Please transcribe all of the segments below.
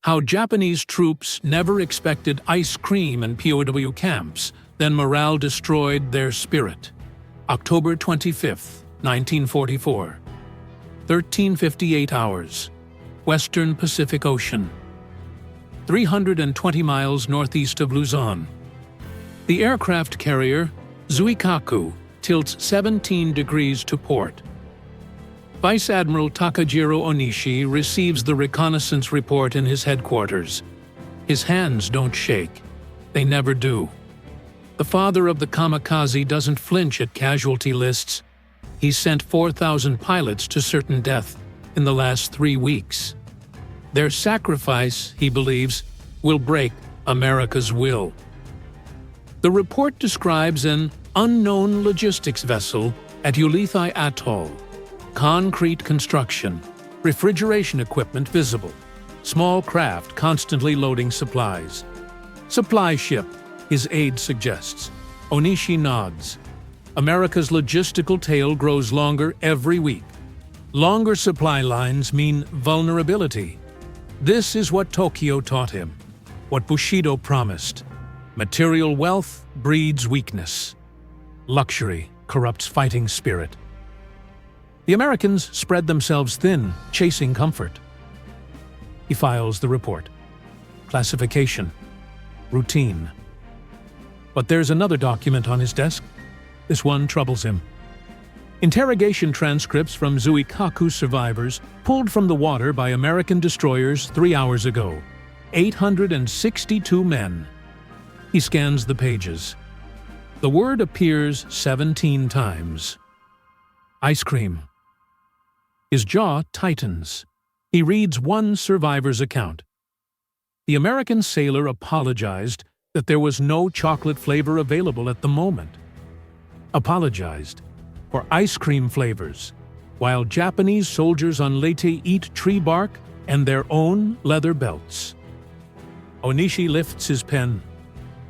How Japanese troops never expected ice cream in POW camps, then morale destroyed their spirit. October 25, 1944. 13:58 hours. Western Pacific Ocean. 320 miles northeast of Luzon. The aircraft carrier Zuikaku tilts 17 degrees to port. Vice Admiral Takajiro Onishi receives the reconnaissance report in his headquarters. His hands don't shake. They never do. The father of the kamikaze doesn't flinch at casualty lists. He sent 4,000 pilots to certain death in the last 3 weeks. Their sacrifice, he believes, will break America's will. The report describes an unknown logistics vessel at Ulithi Atoll. Concrete construction, refrigeration equipment visible, small craft constantly loading supplies. Supply ship, his aide suggests. Onishi nods. America's logistical tail grows longer every week. Longer supply lines mean vulnerability. This is what Tokyo taught him, what Bushido promised. Material wealth breeds weakness. Luxury corrupts fighting spirit. The Americans spread themselves thin, chasing comfort. He files the report. Classification. Routine. But there's another document on his desk. This one troubles him. Interrogation transcripts from Zuikaku survivors pulled from the water by American destroyers 3 hours ago. 862 men. He scans the pages. The word appears 17 times. Ice cream. His jaw tightens. He reads one survivor's account. The American sailor apologized that there was no chocolate flavor available at the moment. Apologized for ice cream flavors, while Japanese soldiers on Leyte eat tree bark and their own leather belts. Onishi lifts his pen,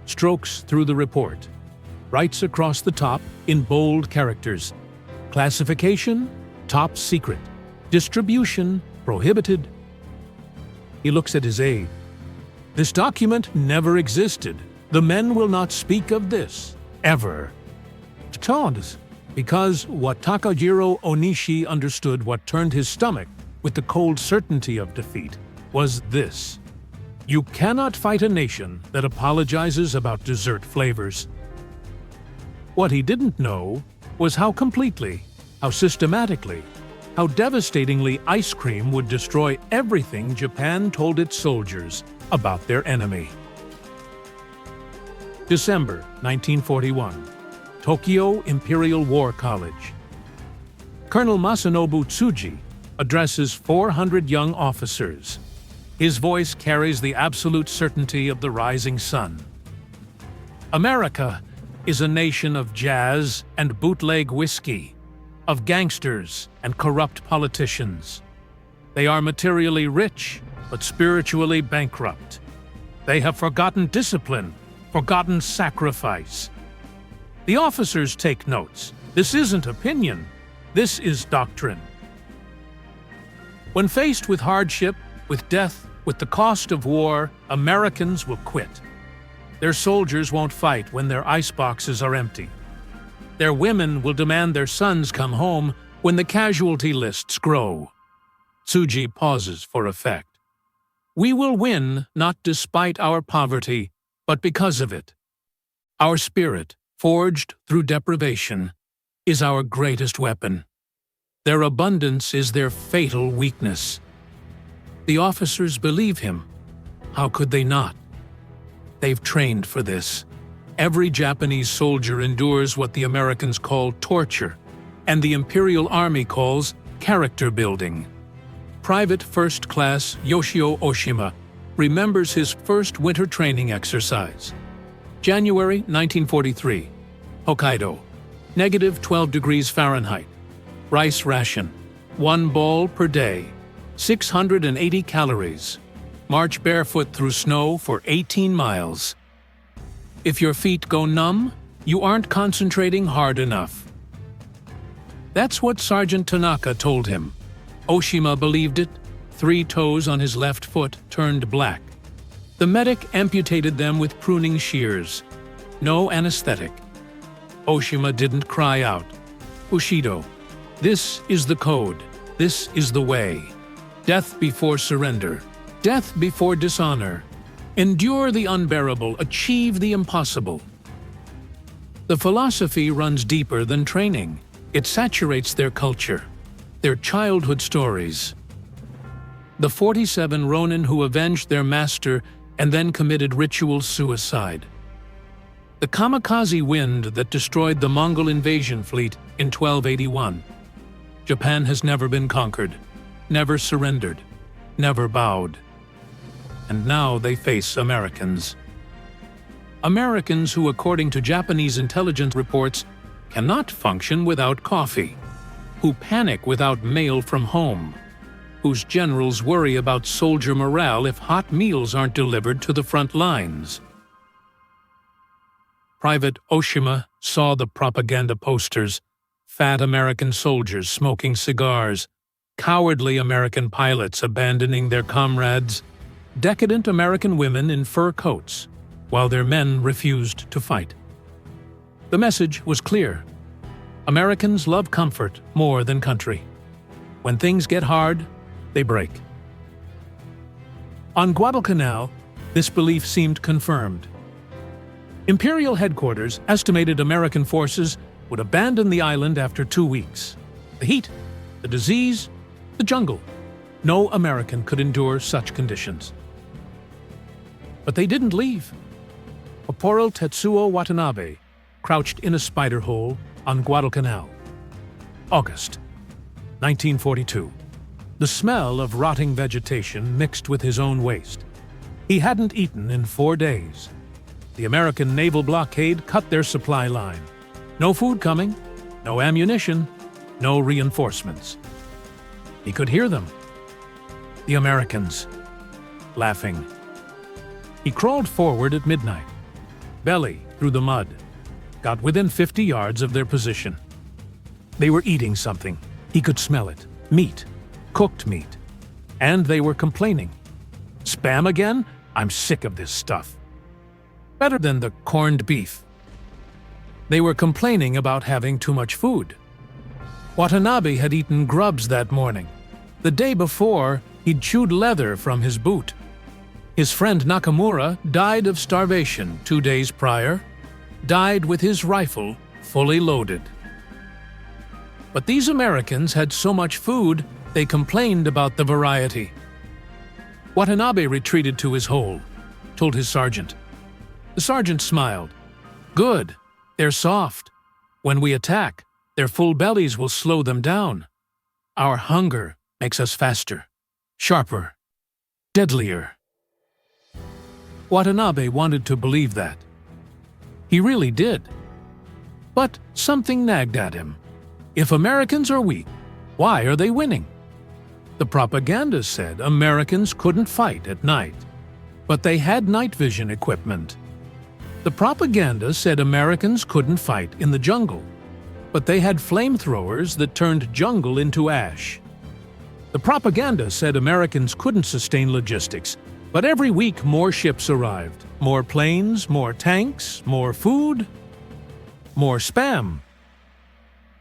strokes through the report, writes across the top in bold characters. Classification, top secret. Distribution, prohibited. He looks at his aide. This document never existed. The men will not speak of this, ever. Todd, because what Takajiro Onishi understood, what turned his stomach with the cold certainty of defeat, was this. You cannot fight a nation that apologizes about dessert flavors. What he didn't know was how completely, how systematically, how devastatingly ice cream would destroy everything Japan told its soldiers about their enemy. December 1941. Tokyo Imperial War College. Colonel Masanobu Tsuji addresses 400 young officers. His voice carries the absolute certainty of the rising sun. America is a nation of jazz and bootleg whiskey, of gangsters and corrupt politicians. They are materially rich, but spiritually bankrupt. They have forgotten discipline, forgotten sacrifice. The officers take notes. This isn't opinion. This is doctrine. When faced with hardship, with death, with the cost of war, Americans will quit. Their soldiers won't fight when their iceboxes are empty. Their women will demand their sons come home when the casualty lists grow. Tsuji pauses for effect. We will win not despite our poverty, but because of it. Our spirit, forged through deprivation, is our greatest weapon. Their abundance is their fatal weakness. The officers believe him. How could they not? They've trained for this. Every Japanese soldier endures what the Americans call torture, and the Imperial Army calls character building. Private First Class Yoshio Oshima remembers his first winter training exercise. January 1943, Hokkaido, -12 degrees Fahrenheit. Rice ration, 1 ball per day, 680 calories. March barefoot through snow for 18 miles. If your feet go numb, you aren't concentrating hard enough. That's what Sergeant Tanaka told him. Oshima believed it, 3 toes on his left foot turned black. The medic amputated them with pruning shears. No anesthetic. Oshima didn't cry out. Bushido, this is the code. This is the way. Death before surrender. Death before dishonor. Endure the unbearable. Achieve the impossible. The philosophy runs deeper than training. It saturates their culture, their childhood stories. The 47 Ronin who avenged their master and then committed ritual suicide. The kamikaze wind that destroyed the Mongol invasion fleet in 1281. Japan has never been conquered, never surrendered, never bowed. And now they face Americans. Americans who, according to Japanese intelligence reports, cannot function without coffee, who panic without mail from home, whose generals worry about soldier morale if hot meals aren't delivered to the front lines. Private Oshima saw the propaganda posters, fat American soldiers smoking cigars, cowardly American pilots abandoning their comrades, decadent American women in fur coats, while their men refused to fight. The message was clear. Americans love comfort more than country. When things get hard, they break. On Guadalcanal, this belief seemed confirmed. Imperial headquarters estimated American forces would abandon the island after 2 weeks. The heat, the disease, the jungle. No American could endure such conditions. But they didn't leave. Corporal Tetsuo Watanabe crouched in a spider hole on Guadalcanal. August 1942. The smell of rotting vegetation mixed with his own waste. He hadn't eaten in 4 days. The American naval blockade cut their supply line. No food coming, no ammunition, no reinforcements. He could hear them. The Americans, laughing. He crawled forward at midnight, belly through the mud, got within 50 yards of their position. They were eating something. He could smell it. Meat. Cooked meat. And they were complaining. Spam again? I'm sick of this stuff. Better than the corned beef. They were complaining about having too much food. Watanabe had eaten grubs that morning. The day before, he'd chewed leather from his boot. His friend Nakamura died of starvation 2 days prior, died with his rifle fully loaded. But these Americans had so much food, they complained about the variety. Watanabe retreated to his hole, told his sergeant. The sergeant smiled. Good, they're soft. When we attack, their full bellies will slow them down. Our hunger makes us faster, sharper, deadlier. Watanabe wanted to believe that. He really did. But something nagged at him. If Americans are weak, why are they winning? The propaganda said Americans couldn't fight at night, but they had night vision equipment. The propaganda said Americans couldn't fight in the jungle, but they had flamethrowers that turned jungle into ash. The propaganda said Americans couldn't sustain logistics, but every week more ships arrived, more planes, more tanks, more food, more spam.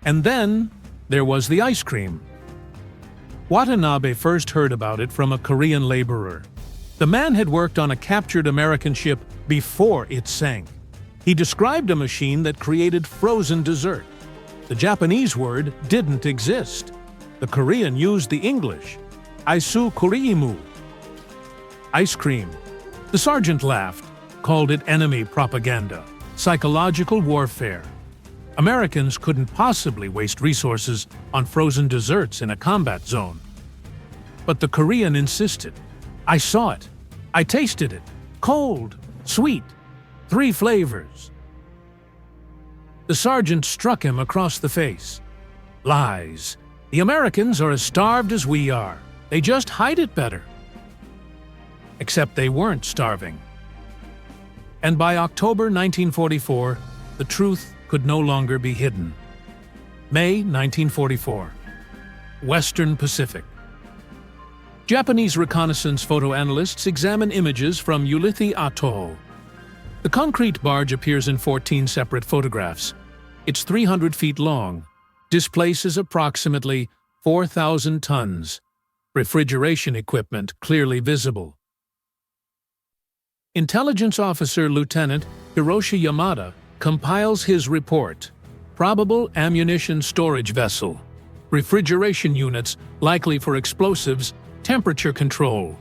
And then there was the ice cream. Watanabe first heard about it from a Korean laborer. The man had worked on a captured American ship before it sank. He described a machine that created frozen dessert. The Japanese word didn't exist. The Korean used the English, aisu kuriimu, ice cream. The sergeant laughed, called it enemy propaganda, psychological warfare. Americans couldn't possibly waste resources on frozen desserts in a combat zone. But the Korean insisted. I saw it. I tasted it. Cold, sweet, 3 flavors. The sergeant struck him across the face. Lies. The Americans are as starved as we are. They just hide it better. Except they weren't starving. And by October 1944, the truth could no longer be hidden. May 1944. Western Pacific. Japanese reconnaissance photo analysts examine images from Ulithi Atoll. The concrete barge appears in 14 separate photographs. It's 300 feet long, displaces approximately 4,000 tons. Refrigeration equipment clearly visible. Intelligence Officer Lieutenant Hiroshi Yamada compiles his report. Probable ammunition storage vessel. Refrigeration units likely for explosives. Temperature control.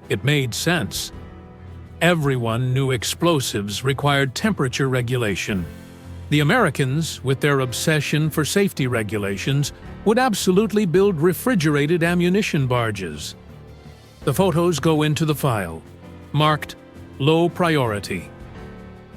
It made sense. Everyone knew explosives required temperature regulation. The Americans, with their obsession for safety regulations, would absolutely build refrigerated ammunition barges. The photos go into the file, marked low priority.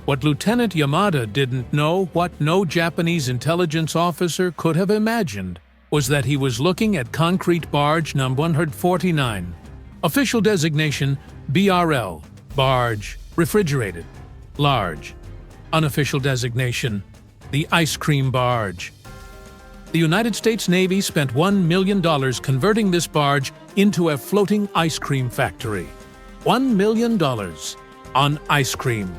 What Lieutenant Yamada didn't know, what no Japanese intelligence officer could have imagined, was that he was looking at concrete barge number 149. Official designation BRL, barge, refrigerated, large. Unofficial designation, the ice cream barge. The United States Navy spent $1 million converting this barge into a floating ice cream factory. $1 million on ice cream.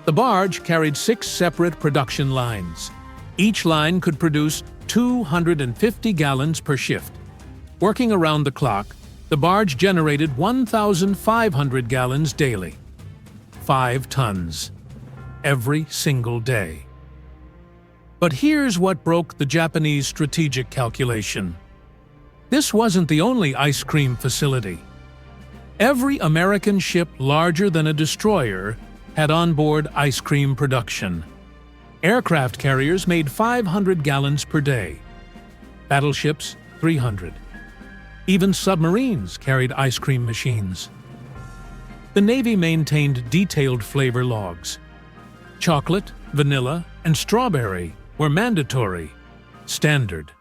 The barge carried 6 separate production lines. Each line could produce 250 gallons per shift. Working around the clock, the barge generated 1,500 gallons daily. 5 tons. Every single day. But here's what broke the Japanese strategic calculation. This wasn't the only ice cream facility. Every American ship larger than a destroyer had onboard ice cream production. Aircraft carriers made 500 gallons per day. Battleships, 300. Even submarines carried ice cream machines. The Navy maintained detailed flavor logs. Chocolate, vanilla, and strawberry were mandatory, standard,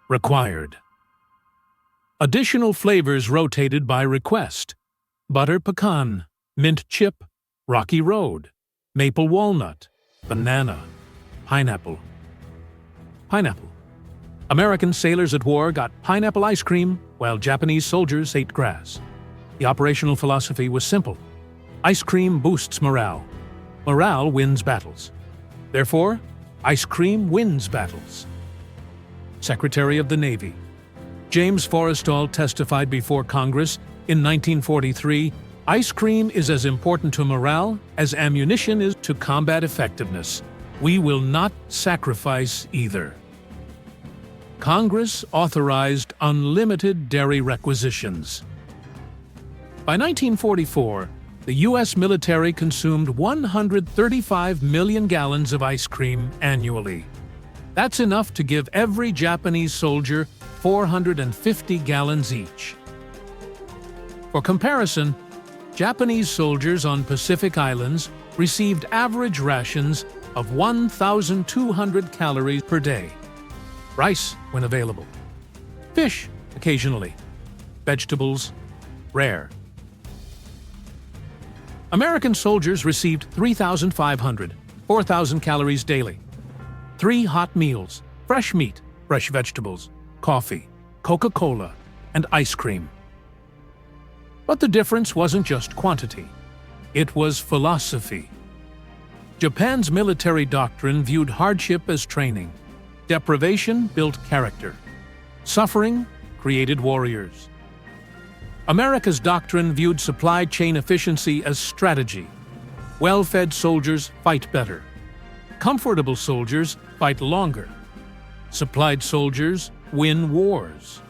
required. Additional flavors rotated by request. Butter pecan, mint chip, rocky road, maple walnut, banana, pineapple. Pineapple. American sailors at war got pineapple ice cream, while Japanese soldiers ate grass. The operational philosophy was simple. Ice cream boosts morale. Morale wins battles. Therefore, ice cream wins battles. Secretary of the Navy James Forrestal testified before Congress in 1943, "Ice cream is as important to morale as ammunition is to combat effectiveness. We will not sacrifice either." Congress authorized unlimited dairy requisitions. By 1944, the U.S. military consumed 135 million gallons of ice cream annually. That's enough to give every Japanese soldier 450 gallons each. For comparison, Japanese soldiers on Pacific Islands received average rations of 1,200 calories per day. Rice when available. Fish occasionally. Vegetables rare. American soldiers received 3,500, 4,000 calories daily. 3 hot meals, fresh meat, fresh vegetables, coffee, Coca-Cola, and ice cream. But the difference wasn't just quantity. It was philosophy. Japan's military doctrine viewed hardship as training. Deprivation built character. Suffering created warriors. America's doctrine viewed supply chain efficiency as strategy. Well-fed soldiers fight better. Comfortable soldiers fight longer. Supplied soldiers win wars.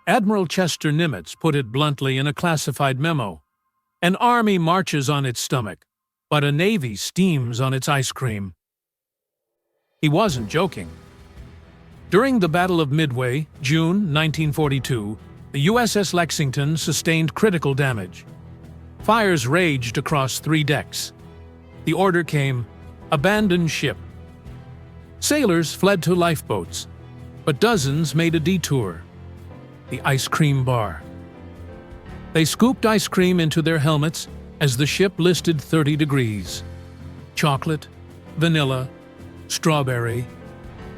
Admiral Chester Nimitz put it bluntly in a classified memo. An army marches on its stomach, but a navy steams on its ice cream. He wasn't joking. During the Battle of Midway, June 1942, the USS Lexington sustained critical damage. Fires raged across 3 decks. The order came, abandon ship. Sailors fled to lifeboats, but dozens made a detour. The ice cream bar. They scooped ice cream into their helmets as the ship listed 30 degrees. Chocolate, vanilla, strawberry.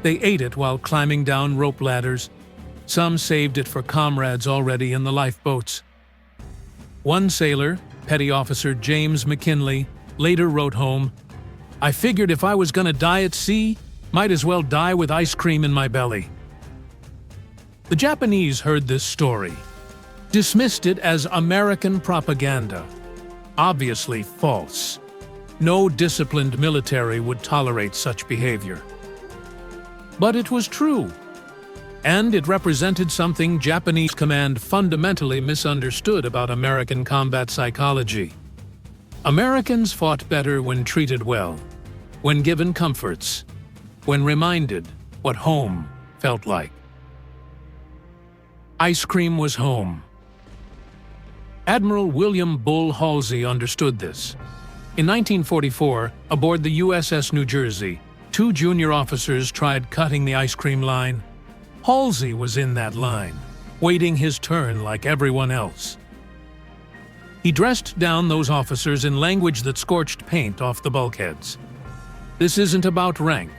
They ate it while climbing down rope ladders. Some saved it for comrades already in the lifeboats. One sailor, Petty Officer James McKinley, later wrote home, "I figured if I was going to die at sea, might as well die with ice cream in my belly." The Japanese heard this story, dismissed it as American propaganda. Obviously false. No disciplined military would tolerate such behavior. But it was true, and it represented something Japanese command fundamentally misunderstood about American combat psychology. Americans fought better when treated well, when given comforts, when reminded what home felt like. Ice cream was home. Admiral William Bull Halsey understood this. In 1944, aboard the USS New Jersey, 2 junior officers tried cutting the ice cream line. Halsey was in that line, waiting his turn like everyone else. He dressed down those officers in language that scorched paint off the bulkheads. This isn't about rank.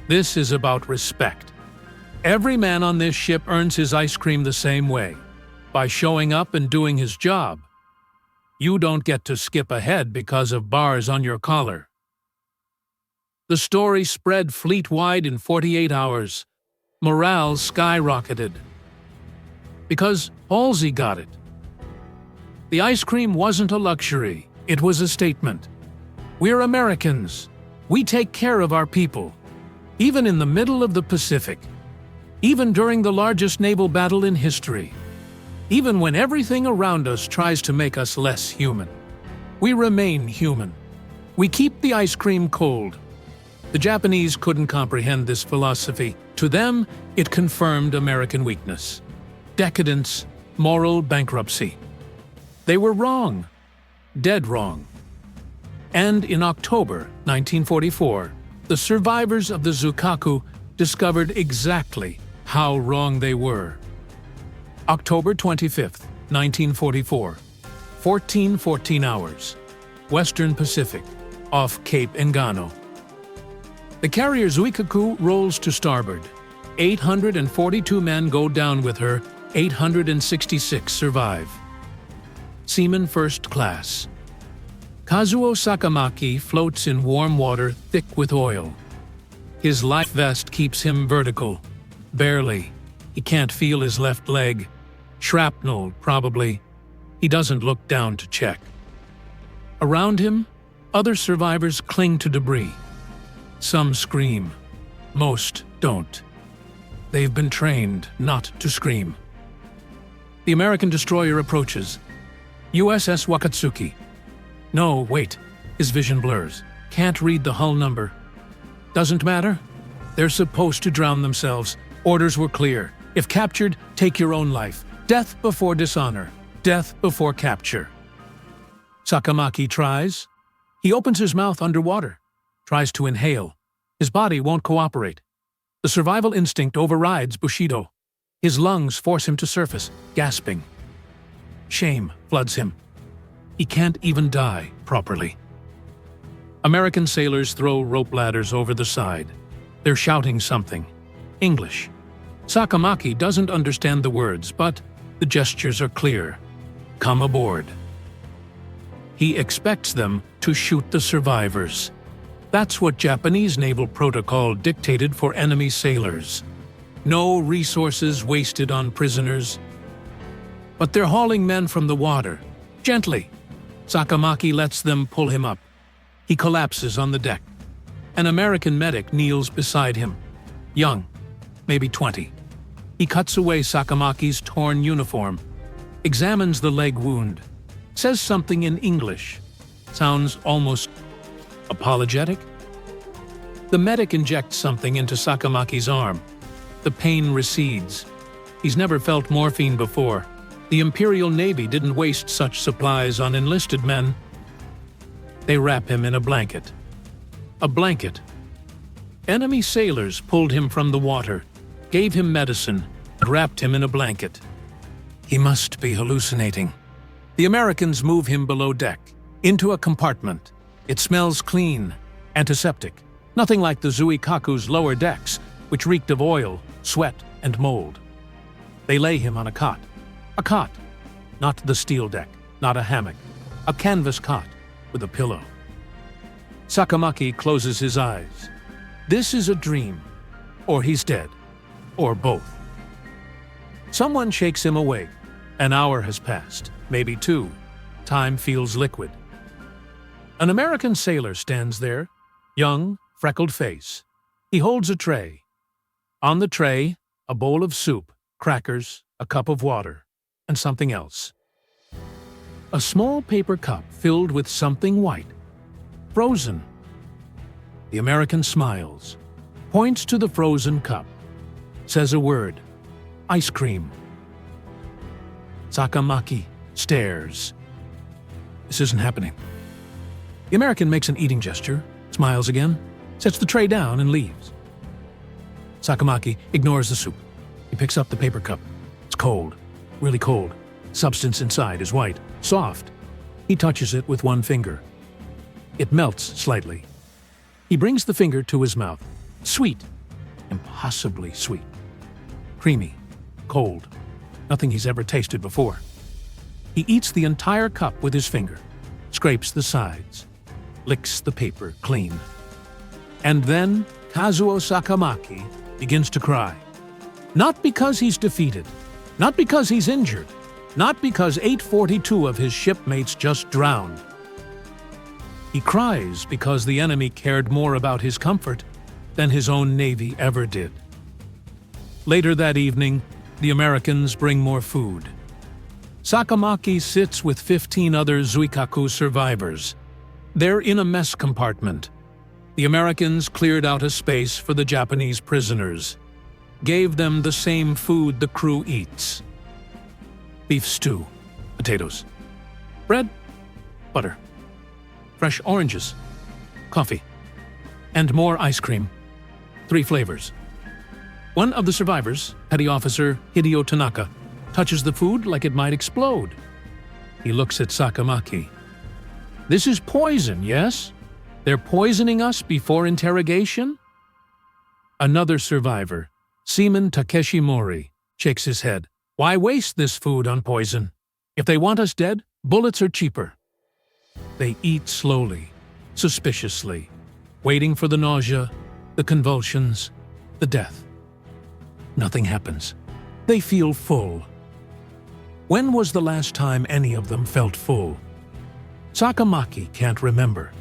This is about respect. Every man on this ship earns his ice cream the same way, by showing up and doing his job. You don't get to skip ahead because of bars on your collar. The story spread fleet-wide in 48 hours. Morale skyrocketed. Because Halsey got it. The ice cream wasn't a luxury, it was a statement. We're Americans. We take care of our people. Even in the middle of the Pacific. Even during the largest naval battle in history. Even when everything around us tries to make us less human. We remain human. We keep the ice cream cold. The Japanese couldn't comprehend this philosophy. To them, it confirmed American weakness, decadence, moral bankruptcy. They were wrong, dead wrong. And in October 1944, the survivors of the Zukaku discovered exactly how wrong they were. October 25, 1944, 14 hours, Western Pacific, off Cape Engano. The carrier Zuikaku rolls to starboard. 842 men go down with her, 866 survive. Seaman First Class. Kazuo Sakamaki floats in warm water thick with oil. His life vest keeps him vertical. Barely. He can't feel his left leg. Shrapnel, probably. He doesn't look down to check. Around him, other survivors cling to debris. Some scream. Most don't. They've been trained not to scream. The American destroyer approaches. USS Wakatsuki. No, wait. His vision blurs. Can't read the hull number. Doesn't matter. They're supposed to drown themselves. Orders were clear. If captured, take your own life. Death before dishonor. Death before capture. Sakamaki tries. He opens his mouth underwater. Tries to inhale. His body won't cooperate. The survival instinct overrides Bushido. His lungs force him to surface, gasping. Shame floods him. He can't even die properly. American sailors throw rope ladders over the side. They're shouting something. English. Sakamaki doesn't understand the words, but the gestures are clear. Come aboard. He expects them to shoot the survivors. That's what Japanese naval protocol dictated for enemy sailors. No resources wasted on prisoners. But they're hauling men from the water. Gently. Sakamaki lets them pull him up. He collapses on the deck. An American medic kneels beside him. Young, maybe 20. He cuts away Sakamaki's torn uniform, examines the leg wound, says something in English. Sounds almost apologetic. The medic injects something into Sakamaki's arm. The pain recedes. He's never felt morphine before. The Imperial Navy didn't waste such supplies on enlisted men. They wrap him in a blanket. A blanket. Enemy sailors pulled him from the water, gave him medicine, and wrapped him in a blanket. He must be hallucinating. The Americans move him below deck, into a compartment. It smells clean, antiseptic. Nothing like the Zuikaku's lower decks, which reeked of oil, sweat, and mold. They lay him on a cot. A cot. Not the steel deck, not a hammock. A canvas cot with a pillow. Sakamaki closes his eyes. This is a dream. Or he's dead. Or both. Someone shakes him awake. An hour has passed, maybe 2. Time feels liquid. An American sailor stands there, young, freckled face. He holds a tray. On the tray, a bowl of soup, crackers, a cup of water, and something else. A small paper cup filled with something white, frozen. The American smiles, points to the frozen cup, says a word, ice cream. Sakamaki stares. This isn't happening. The American makes an eating gesture, smiles again, sets the tray down and leaves. Sakamaki ignores the soup. He picks up the paper cup. It's cold, really cold. Substance inside is white, soft. He touches it with one finger. It melts slightly. He brings the finger to his mouth. Sweet, impossibly sweet. Creamy, cold, nothing he's ever tasted before. He eats the entire cup with his finger, scrapes the sides, licks the paper clean. And then Kazuo Sakamaki begins to cry. Not because he's defeated, not because he's injured, not because 842 of his shipmates just drowned. He cries because the enemy cared more about his comfort than his own navy ever did. Later that evening, the Americans bring more food. Sakamaki sits with 15 other Zuikaku survivors. They're in a mess compartment. The Americans cleared out a space for the Japanese prisoners, gave them the same food the crew eats. Beef stew, potatoes, bread, butter, fresh oranges, coffee, and more ice cream. 3 flavors. One of the survivors, Petty Officer Hideo Tanaka, touches the food like it might explode. He looks at Sakamaki. This is poison, yes? They're poisoning us before interrogation? Another survivor, Seaman Takeshi Mori, shakes his head. Why waste this food on poison? If they want us dead, bullets are cheaper. They eat slowly, suspiciously, waiting for the nausea, the convulsions, the death. Nothing happens. They feel full. When was the last time any of them felt full? Sakamaki can't remember.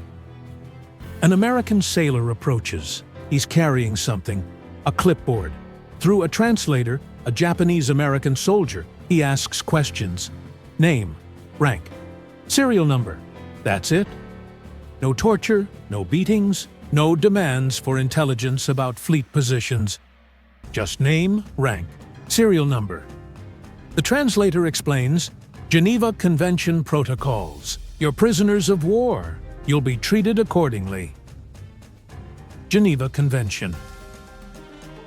An American sailor approaches. He's carrying something, a clipboard. Through a translator, a Japanese-American soldier, he asks questions. Name, rank, serial number. That's it. No torture, no beatings, no demands for intelligence about fleet positions. Just name, rank, serial number. The translator explains, Geneva Convention protocols. You're prisoners of war. You'll be treated accordingly. Geneva Convention.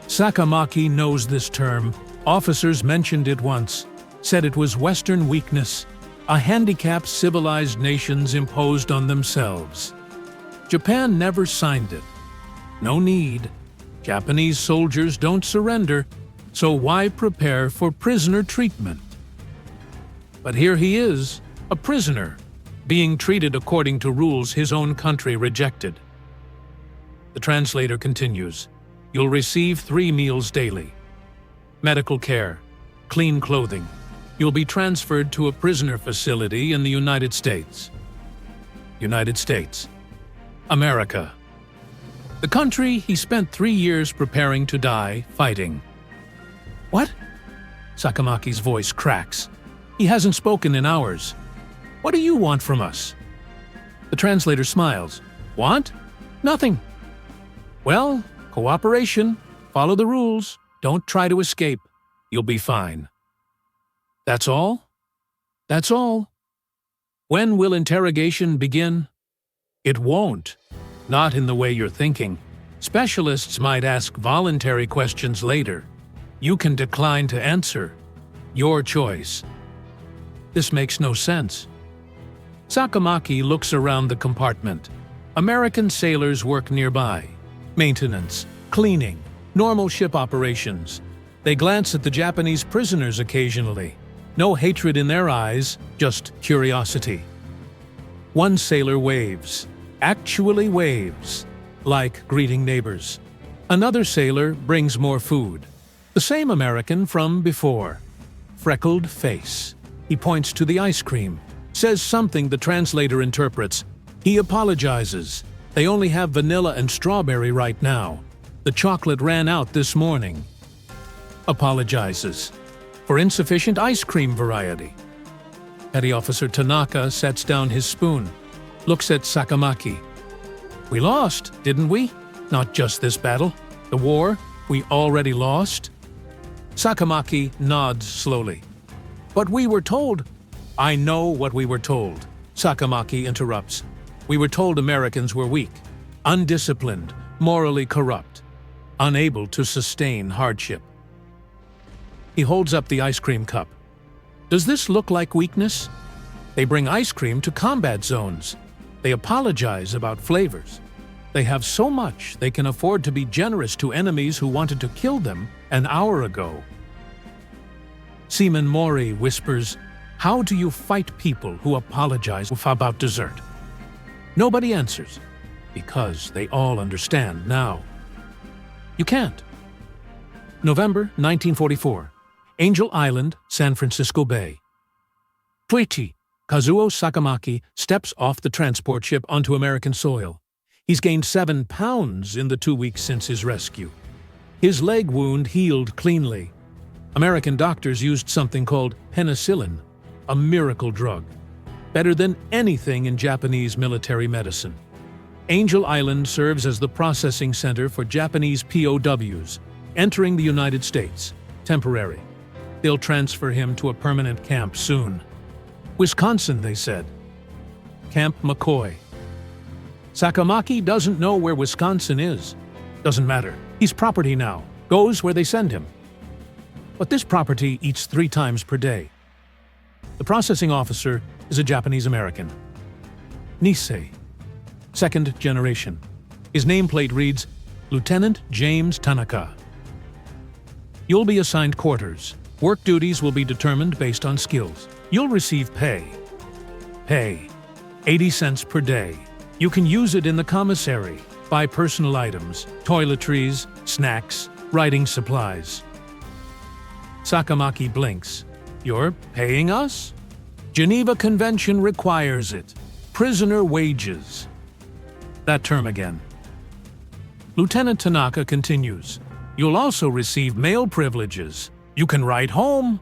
Sakamaki knows this term. Officers mentioned it once, said it was Western weakness, a handicap civilized nations imposed on themselves. Japan never signed it. No need. Japanese soldiers don't surrender, so why prepare for prisoner treatment? But here he is, a prisoner, being treated according to rules his own country rejected. The translator continues, You'll receive 3 meals daily. Medical care, clean clothing. You'll be transferred to a prisoner facility in the United States. United States. America. The country he spent 3 years preparing to die fighting. What? Sakamaki's voice cracks. He hasn't spoken in hours. What do you want from us? The translator smiles. Want? Nothing. Well, cooperation. Follow the rules. Don't try to escape. You'll be fine. That's all? That's all. When will interrogation begin? It won't. Not in the way you're thinking. Specialists might ask voluntary questions later. You can decline to answer. Your choice. This makes no sense. Sakamaki looks around the compartment. American sailors work nearby. Maintenance, cleaning, normal ship operations. They glance at the Japanese prisoners occasionally. No hatred in their eyes, just curiosity. One sailor waves, actually waves, like greeting neighbors. Another sailor brings more food. The same American from before. Freckled face. He points to the ice cream, says something the translator interprets. He apologizes. They only have vanilla and strawberry right now. The chocolate ran out this morning. Apologizes for insufficient ice cream variety. Petty Officer Tanaka sets down his spoon, looks at Sakamaki. We lost, didn't we? Not just this battle. The war, we already lost? Sakamaki nods slowly. But we were told. I know what we were told, Sakamaki interrupts. We were told Americans were weak, undisciplined, morally corrupt, unable to sustain hardship. He holds up the ice cream cup. Does this look like weakness? They bring ice cream to combat zones. They apologize about flavors. They have so much they can afford to be generous to enemies who wanted to kill them an hour ago. Seaman Mori whispers, "How do you fight people who apologize about dessert?" Nobody answers, because they all understand now. You can't. November 1944. Angel Island, San Francisco Bay. Tweety, Kazuo Sakamaki steps off the transport ship onto American soil. He's gained 7 pounds in the 2 weeks since his rescue. His leg wound healed cleanly. American doctors used something called penicillin, a miracle drug, better than anything in Japanese military medicine. Angel Island serves as the processing center for Japanese POWs entering the United States, temporary. They'll transfer him to a permanent camp soon. Wisconsin, they said. Camp McCoy. Sakamaki doesn't know where Wisconsin is. Doesn't matter. He's property now. Goes where they send him. But this property eats 3 times per day. The processing officer is a Japanese American. Nisei. 2nd generation. His nameplate reads, Lieutenant James Tanaka. You'll be assigned quarters. Work duties will be determined based on skills. You'll receive pay. Pay. 80 cents per day. You can use it in the commissary, buy personal items, toiletries, snacks, writing supplies. Sakamaki blinks. You're paying us? Geneva Convention requires it. Prisoner wages. That term again. Lieutenant Tanaka continues. You'll also receive mail privileges. You can write home.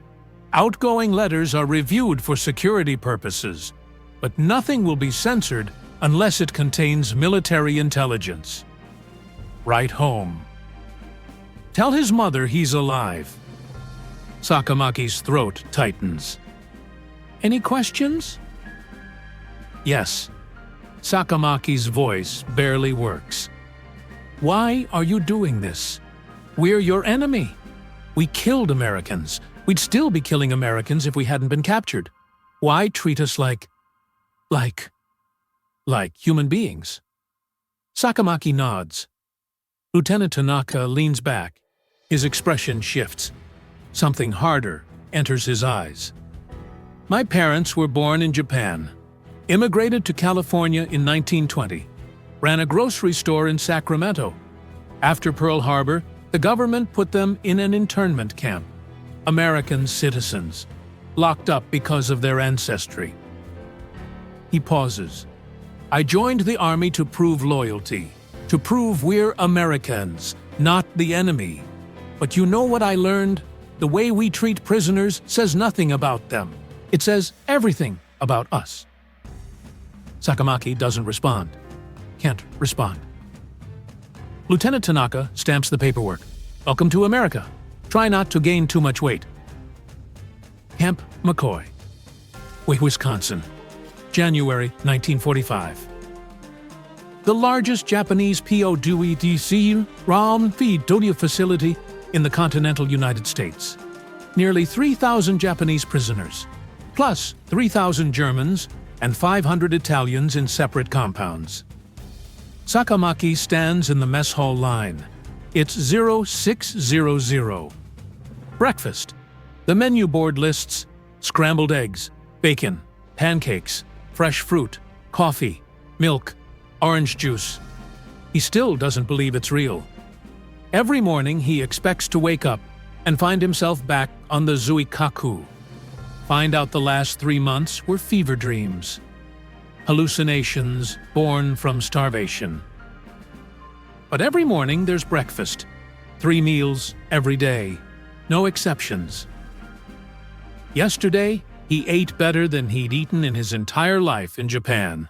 Outgoing letters are reviewed for security purposes, but nothing will be censored unless it contains military intelligence. Write home. Tell his mother he's alive. Sakamaki's throat tightens. Any questions? Yes. Sakamaki's voice barely works. Why are you doing this? We're your enemy. We killed Americans. We'd still be killing Americans if we hadn't been captured. Why treat us like human beings? Sakamaki nods. Lieutenant Tanaka leans back. His expression shifts. Something harder enters his eyes. My parents were born in Japan. Immigrated to California in 1920. Ran a grocery store in Sacramento. After Pearl Harbor, the government put them in an internment camp. American citizens, locked up because of their ancestry. He pauses. I joined the army to prove loyalty, to prove we're Americans, not the enemy. But you know what I learned? The way we treat prisoners says nothing about them. It says everything about us. Sakamaki doesn't respond. Can't respond. Lieutenant Tanaka stamps the paperwork. Welcome to America. Try not to gain too much weight. Camp McCoy. Wisconsin. January 1945. The largest Japanese POW ROM feed facility in the continental United States. Nearly 3,000 Japanese prisoners, plus 3,000 Germans and 500 Italians in separate compounds. Sakamaki stands in the mess hall line. It's 0600. Breakfast. The menu board lists scrambled eggs, bacon, pancakes, fresh fruit, coffee, milk, orange juice. He still doesn't believe it's real. Every morning he expects to wake up and find himself back on the Zuikaku. Find out the last 3 months were fever dreams. Hallucinations born from starvation. But every morning there's breakfast. 3 meals every day. No exceptions. Yesterday, he ate better than he'd eaten in his entire life in Japan.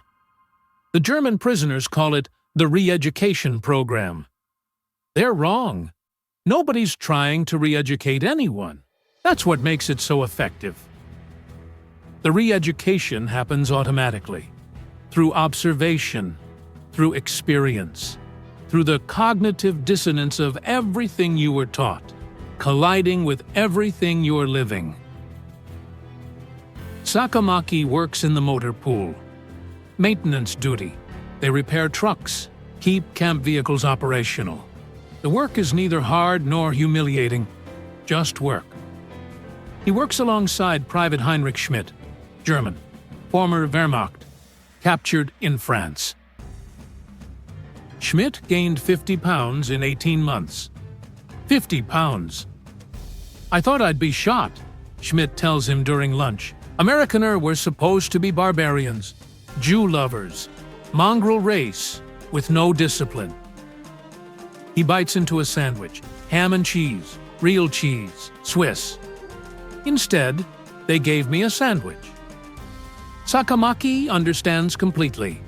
The German prisoners call it the re-education program. They're wrong. Nobody's trying to re-educate anyone. That's what makes it so effective. The re-education happens automatically, through observation, through experience, through the cognitive dissonance of everything you were taught, colliding with everything you're living. Sakamaki works in the motor pool. Maintenance duty. They repair trucks, keep camp vehicles operational. The work is neither hard nor humiliating, just work. He works alongside Private Heinrich Schmidt, German, former Wehrmacht, captured in France. Schmidt gained 50 pounds in 18 months. 50 pounds. "I thought I'd be shot," Schmidt tells him during lunch. "Amerikaner were supposed to be barbarians, Jew lovers, mongrel race with no discipline." He bites into a sandwich, ham and cheese, real cheese, Swiss. Instead, they gave me a sandwich. Sakamaki understands completely.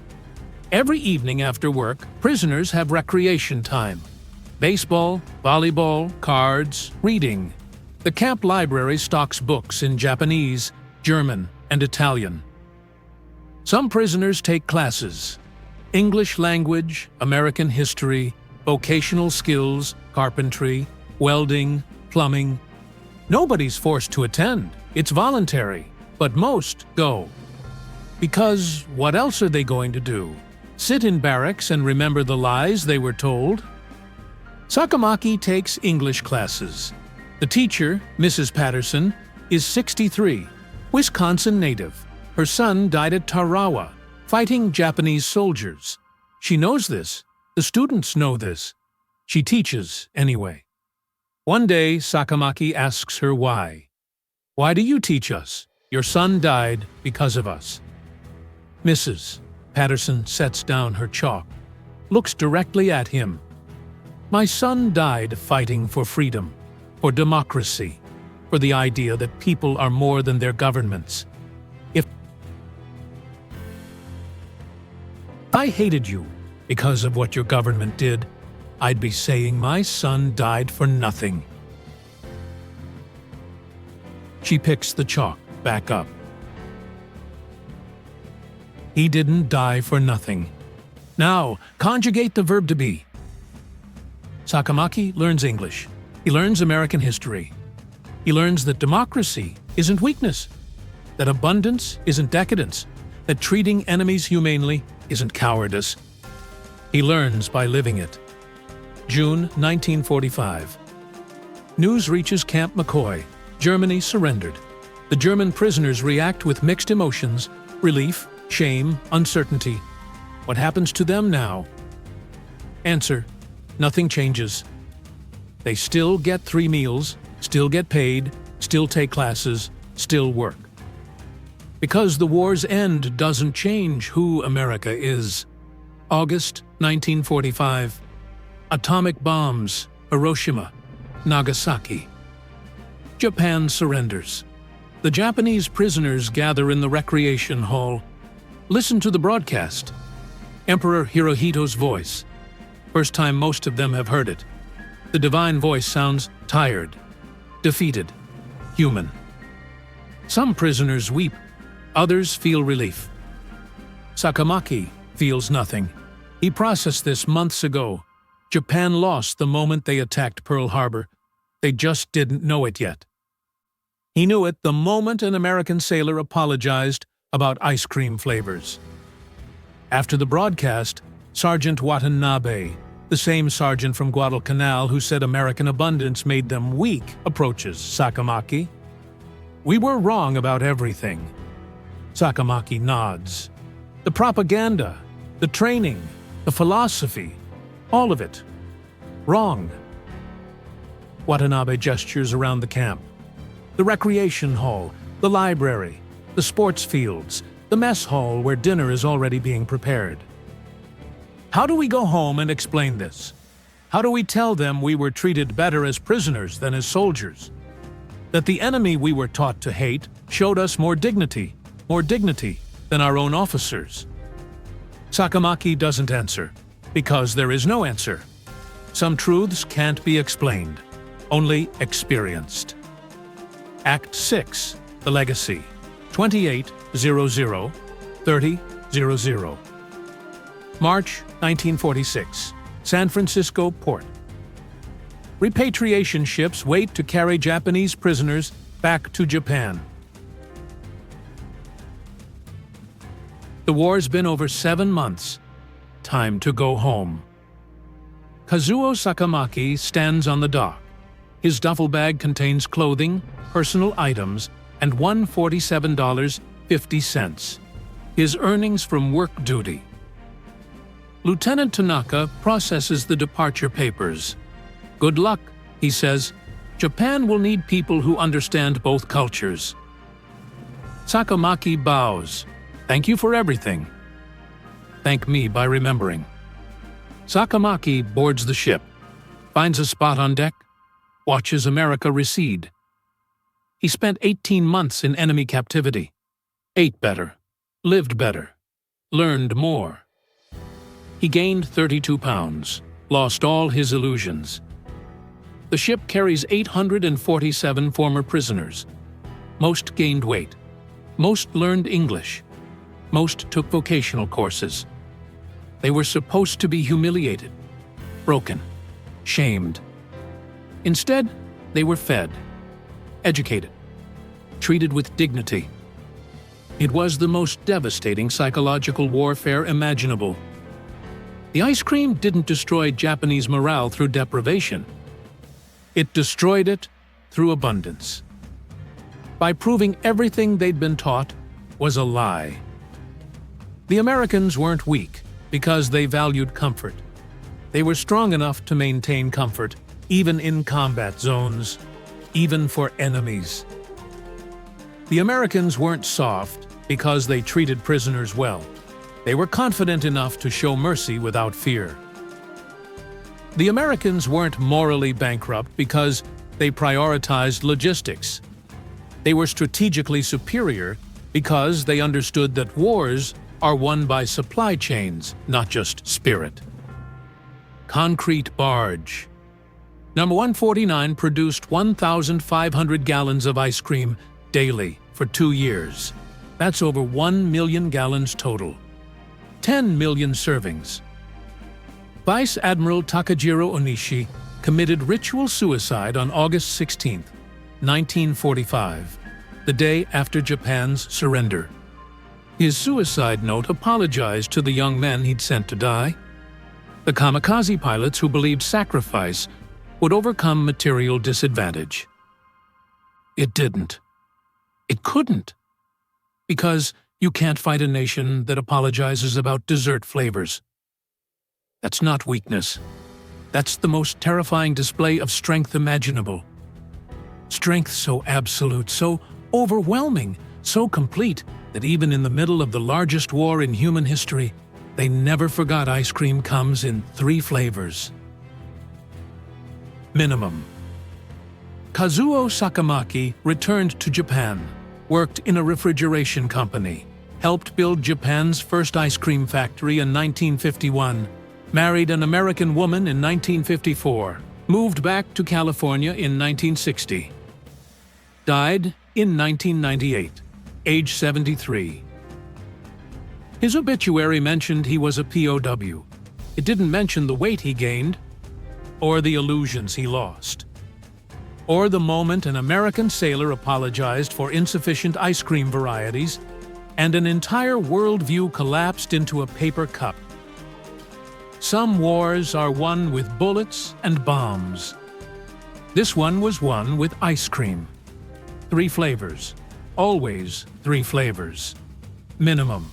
Every evening after work, prisoners have recreation time. Baseball, volleyball, cards, reading. The camp library stocks books in Japanese, German, and Italian. Some prisoners take classes: English language, American history, vocational skills, carpentry, welding, plumbing. Nobody's forced to attend. It's voluntary, but most go. Because what else are they going to do? Sit in barracks and remember the lies they were told? Sakamaki takes English classes. The teacher, Mrs. Patterson, is 63, Wisconsin native. Her son died at Tarawa, fighting Japanese soldiers. She knows this. The students know this. She teaches anyway. One day, Sakamaki asks her why. "Why do you teach us? Your son died because of us." Mrs. Patterson sets down her chalk, looks directly at him. "My son died fighting for freedom, for democracy, for the idea that people are more than their governments. If I hated you because of what your government did, I'd be saying my son died for nothing." She picks the chalk back up. He didn't die for nothing. Now, conjugate the verb to be. Sakamaki learns English. He learns American history. He learns that democracy isn't weakness, that abundance isn't decadence, that treating enemies humanely isn't cowardice. He learns by living it. June 1945. News reaches Camp McCoy. Germany surrendered. The German prisoners react with mixed emotions: relief, shame, uncertainty. What happens to them now? Answer: nothing changes. They still get 3 meals, still get paid, still take classes, still work. Because the war's end doesn't change who America is. August 1945. Atomic bombs, Hiroshima, Nagasaki. Japan surrenders. The Japanese prisoners gather in the recreation hall. Listen to the broadcast. Emperor Hirohito's voice. First time most of them have heard it. The divine voice sounds tired, defeated, human. Some prisoners weep, others feel relief. Sakamaki feels nothing. He processed this months ago. Japan lost the moment they attacked Pearl Harbor. They just didn't know it yet. He knew it the moment an American sailor apologized about ice cream flavors. After the broadcast, Sergeant Watanabe, The same sergeant from Guadalcanal who said American abundance made them weak approaches Sakamaki. "We were wrong about everything." Sakamaki nods. "The propaganda, the training, the philosophy, all of it. Wrong." Watanabe gestures around the camp. The recreation hall, the library, the sports fields, the mess hall where dinner is already being prepared. "How do we go home and explain this? How do we tell them we were treated better as prisoners than as soldiers? That the enemy we were taught to hate showed us more dignity than our own officers?" Sakamaki doesn't answer, because there is no answer. Some truths can't be explained, only experienced. Act 6, The Legacy, 2800-3000. March 1946, San Francisco Port. Repatriation ships wait to carry Japanese prisoners back to Japan. The war's been over 7 months. Time to go home. Kazuo Sakamaki stands on the dock. His duffel bag contains clothing, personal items, and $147.50. His earnings from work duty. Lieutenant Tanaka processes the departure papers. "Good luck," he says. "Japan will need people who understand both cultures." Sakamaki bows. "Thank you for everything." "Thank me by remembering." Sakamaki boards the ship, finds a spot on deck, watches America recede. He spent 18 months in enemy captivity, ate better, lived better, learned more. He gained 32 pounds, lost all his illusions. The ship carries 847 former prisoners. Most gained weight. Most learned English. Most took vocational courses. They were supposed to be humiliated, broken, shamed. Instead, they were fed, educated, treated with dignity. It was the most devastating psychological warfare imaginable. The ice cream didn't destroy Japanese morale through deprivation. It destroyed it through abundance. By proving everything they'd been taught was a lie. The Americans weren't weak because they valued comfort. They were strong enough to maintain comfort, even in combat zones, even for enemies. The Americans weren't soft because they treated prisoners well. They were confident enough to show mercy without fear. The Americans weren't morally bankrupt because they prioritized logistics. They were strategically superior because they understood that wars are won by supply chains, not just spirit. Concrete barge. Number 149 produced 1,500 gallons of ice cream daily for 2 years. That's over 1 million gallons total. 10 million servings. Vice Admiral Takajiro Onishi committed ritual suicide on August 16, 1945, the day after Japan's surrender. His suicide note apologized to the young men he'd sent to die. The kamikaze pilots who believed sacrifice would overcome material disadvantage. It didn't. It couldn't. Because you can't fight a nation that apologizes about dessert flavors. That's not weakness. That's the most terrifying display of strength imaginable. Strength so absolute, so overwhelming, so complete that even in the middle of the largest war in human history, they never forgot ice cream comes in 3 flavors. Minimum. Kazuo Sakamaki returned to Japan, worked in a refrigeration company, helped build Japan's first ice cream factory in 1951, married an American woman in 1954, moved back to California in 1960. Died in 1998, age 73. His obituary mentioned he was a POW. It didn't mention the weight he gained, or the illusions he lost, or the moment an American sailor apologized for insufficient ice cream varieties and an entire worldview collapsed into a paper cup. Some wars are won with bullets and bombs. This one was won with ice cream. 3 flavors. Always 3 flavors. Minimum.